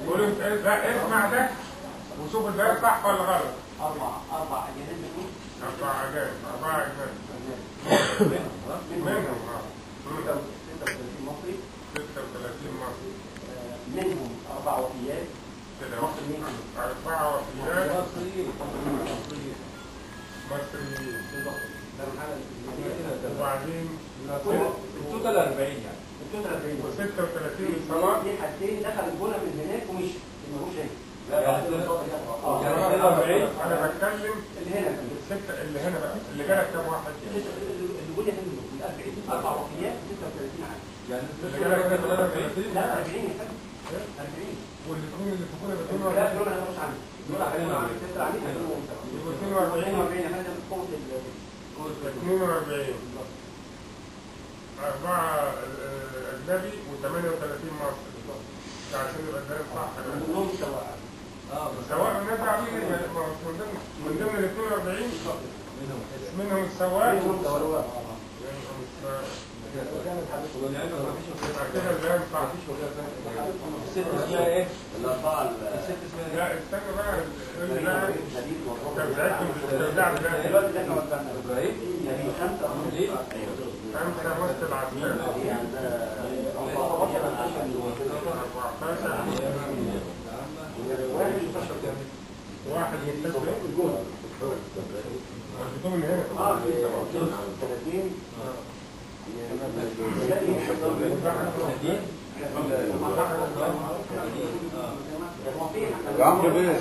قول انت اسمع ده وشوف ده صح ولا غلط. أربع أجانب منهم. أربع أجانب منهم 36 مصري. 36 مصري. منهم 4 وفيات. مصريين. 4 وفيات مصريين. وبعدين التوتال 40 يعني. التوتال 40 و36 صلاة. في حدين دخل الجولة من هناك ومشي ملوش هنا. أنا بتكلم اللي هنا الستة اللي هنا بقى اللي جالك كام واحد؟ اللي جولة هنا من 40 4 وفيات 36 عام. يعني اللي جالك 33 لا 40 يا فندم 40 والاثنين اللي في كل بيكونوا لا دول انا مش عندي دول عندي 42 يا فندم قوة 42 4 أجنبي و38 مصري عشان يبقى الكلام صح. كلهم سواء. سواء الناس عاملين من ضمن ال 42 منهم السواق منهم كده الكلام صح. الست اسمها ايه؟ الأربعة الست اسمها لا استنى بقى اللي بقى دلوقتي احنا وزعنا ابراهيم يعني 5 وسط العسكري 1 يستشفى الجول من هنا 30 عمرو بيه